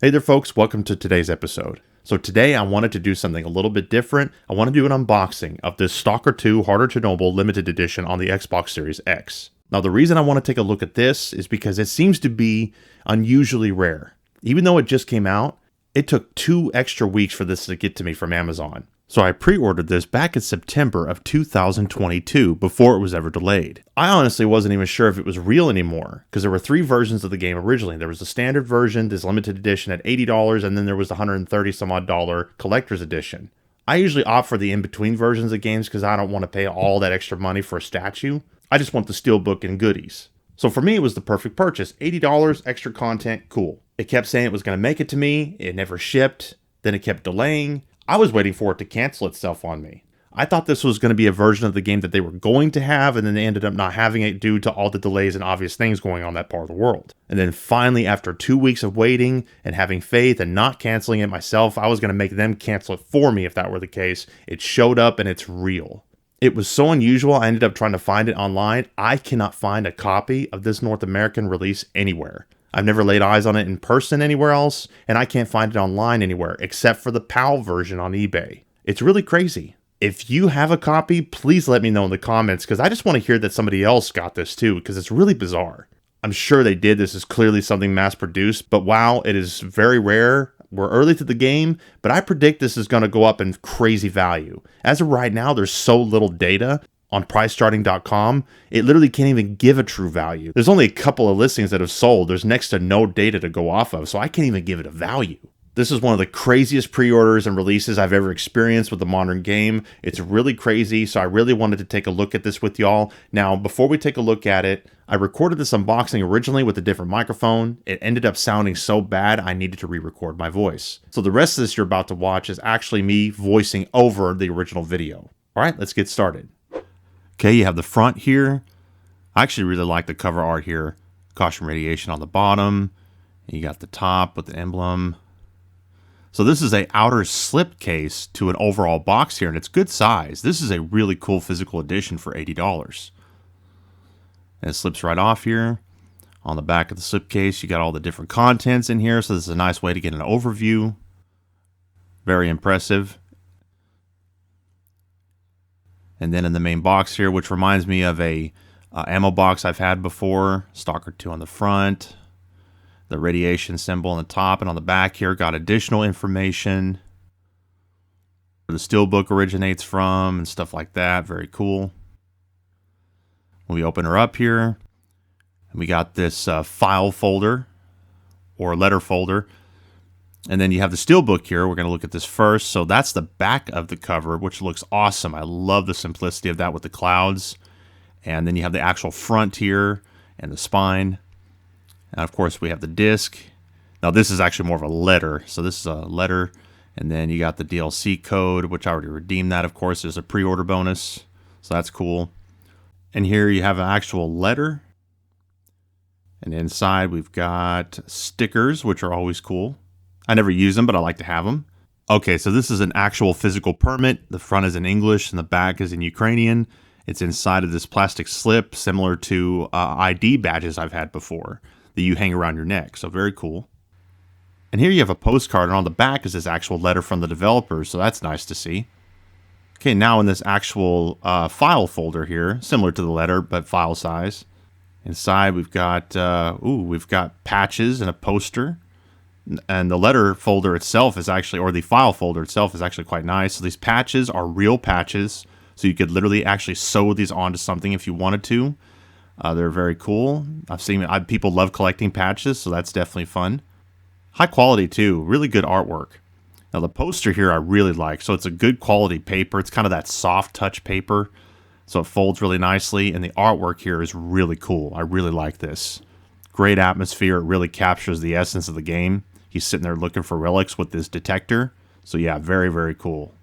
Hey there folks, welcome to today's episode. So today I wanted to do something a little bit different. I want to do an unboxing of this S.T.A.L.K.E.R 2 Harder Chornobyl limited edition on the Xbox Series X. Now the reason I want to take a look at this is because it seems to be unusually rare. Even though it just came out, it took 2 extra weeks for this to get to me from Amazon. So I pre-ordered this back in September of 2022 before it was ever delayed. I honestly wasn't even sure if it was real anymore because there were 3 versions of the game originally. There was the standard version, this limited edition at $80, and then there was the $130 some odd collector's edition. I usually opt for the in-between versions of games because I don't want to pay all that extra money for a statue. I just want the steelbook and goodies. So for me, it was the perfect purchase. $80, extra content, cool. It kept saying it was going to make it to me. It never shipped. Then it kept delaying. I was waiting for it to cancel itself on me. I thought this was going to be a version of the game that they were going to have, and then they ended up not having it due to all the delays and obvious things going on in that part of the world. And then finally, after 2 weeks of waiting and having faith and not canceling it myself, I was going to make them cancel it for me if that were the case. It showed up and it's real. It was so unusual, I ended up trying to find it online. I cannot find a copy of this North American release anywhere. I've never laid eyes on it in person anywhere else, and I can't find it online anywhere except for the PAL version on eBay. It's really crazy. If you have a copy, please let me know in the comments because I just want to hear that somebody else got this too because it's really bizarre. I'm sure they did. This is clearly something mass produced, but wow, it is very rare. We're early to the game, but I predict this is going to go up in crazy value. As of right now, there's so little data on pricecharting.com, it literally can't even give a true value. There's only a couple of listings that have sold. There's next to no data to go off of, so I can't even give it a value. This is one of the craziest pre-orders and releases I've ever experienced with a modern game. It's really crazy, so I really wanted to take a look at this with y'all. Now, before we take a look at it, I recorded this unboxing originally with a different microphone. It ended up sounding so bad, I needed to re-record my voice. So the rest of this you're about to watch is actually me voicing over the original video. All right, let's get started. Okay, you have the front here. I actually really like the cover art here. Caution radiation on the bottom. And you got the top with the emblem. So this is a outer slip case to an overall box here, and it's good size. This is a really cool physical edition for $80. And it slips right off here. On the back of the slipcase, you got all the different contents in here, so this is a nice way to get an overview. Very impressive. And then in the main box here, which reminds me of a ammo box I've had before. S.T.A.L.K.E.R 2 on the front. The radiation symbol on the top and on the back here. Got additional information. Where the steelbook originates from and stuff like that. Very cool. When we open her up here, we got this file folder or letter folder. And then you have the steelbook here. We're going to look at this first. So that's the back of the cover, which looks awesome. I love the simplicity of that with the clouds. And then you have the actual front here and the spine. And of course, we have the disc. Now, this is actually more of a letter. So this is a letter. And then you got the DLC code, which I already redeemed that, of course. There's a pre-order bonus. So that's cool. And here you have an actual letter. And inside, we've got stickers, which are always cool. I never use them, but I like to have them. Okay, so this is an actual physical permit. The front is in English and the back is in Ukrainian. It's inside of this plastic slip, similar to ID badges I've had before that you hang around your neck. So very cool. And here you have a postcard, and on the back is this actual letter from the developers, so that's nice to see. Okay, now in this actual file folder here, similar to the letter, but file size. Inside we've got patches and a poster. And the letter folder itself is actually, or the file folder itself is actually quite nice. So these patches are real patches. So you could literally actually sew these onto something if you wanted to. They're very cool. I've seen people love collecting patches, so that's definitely fun. High quality too, really good artwork. Now the poster here I really like. So it's a good quality paper. It's kind of that soft touch paper. So it folds really nicely. And the artwork here is really cool. I really like this. Great atmosphere. It really captures the essence of the game. He's sitting there looking for relics with this detector. So yeah, very, very cool.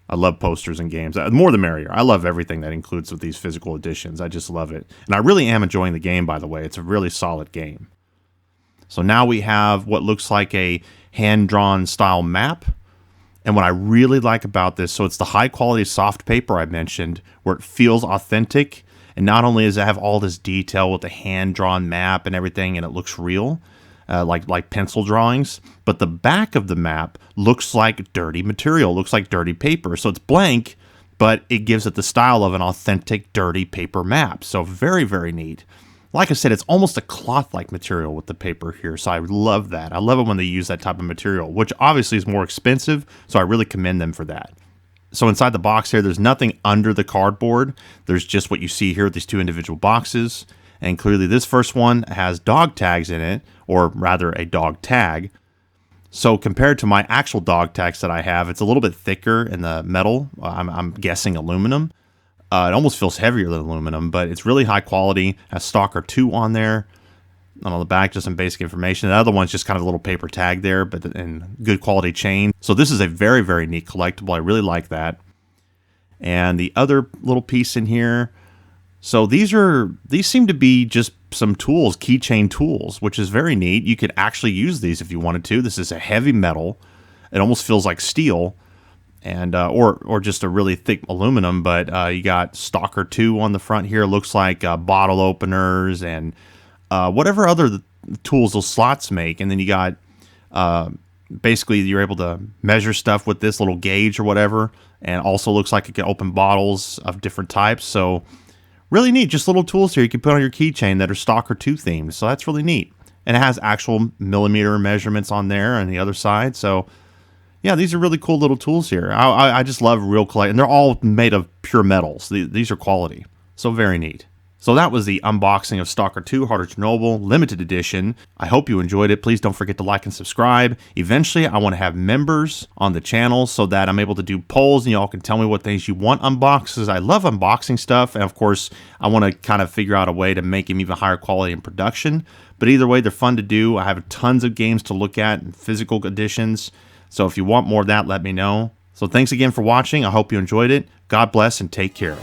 I love posters in games. The more the merrier. I love everything that includes with these physical editions. I just love it. And I really am enjoying the game, by the way. It's a really solid game. So now we have what looks like a hand-drawn style map. And what I really like about this, so it's the high-quality soft paper I mentioned, where it feels authentic. And not only does it have all this detail with the hand-drawn map and everything, and it looks real, like pencil drawings. But the back of the map looks like dirty material, looks like dirty paper. So it's blank, but it gives it the style of an authentic dirty paper map. So very, very neat. Like I said, it's almost a cloth-like material with the paper here, so I love that. I love it when they use that type of material, which obviously is more expensive, so I really commend them for that. So inside the box here, there's nothing under the cardboard. There's just what you see here with these two individual boxes, and clearly this first one has dog tags in it, or rather a dog tag. So compared to my actual dog tags that I have, it's a little bit thicker in the metal. I'm guessing aluminum. It almost feels heavier than aluminum, but it's really high quality. It has S.T.A.L.K.E.R 2 on there. And on the back, just some basic information. The other one's just kind of a little paper tag there, but in good quality chain. So this is a very, very neat collectible. I really like that. And the other little piece in here. So these seem to be just some tools, keychain tools, which is very neat. You could actually use these if you wanted to. This is a heavy metal. It almost feels like steel. And or just a really thick aluminum, but you got S.T.A.L.K.E.R 2 on the front here. Looks like bottle openers and whatever other tools those slots make. And then you got basically you're able to measure stuff with this little gauge or whatever, and also looks like it can open bottles of different types. So really neat, just little tools here you can put on your keychain that are S.T.A.L.K.E.R 2 themed. So that's really neat, and it has actual millimeter measurements on there on the other side. So yeah, these are really cool little tools here. I just love real collect, and they're all made of pure metals. These are quality, so very neat. So that was the unboxing of S.T.A.L.K.E.R 2 Heart of Chernobyl limited edition. I hope you enjoyed it. Please don't forget to like and subscribe. Eventually, I want to have members on the channel so that I'm able to do polls and y'all can tell me what things you want unboxed, because I love unboxing stuff. And of course, I want to kind of figure out a way to make them even higher quality in production. But either way, they're fun to do. I have tons of games to look at and physical editions. So if you want more of that, let me know. So thanks again for watching. I hope you enjoyed it. God bless and take care.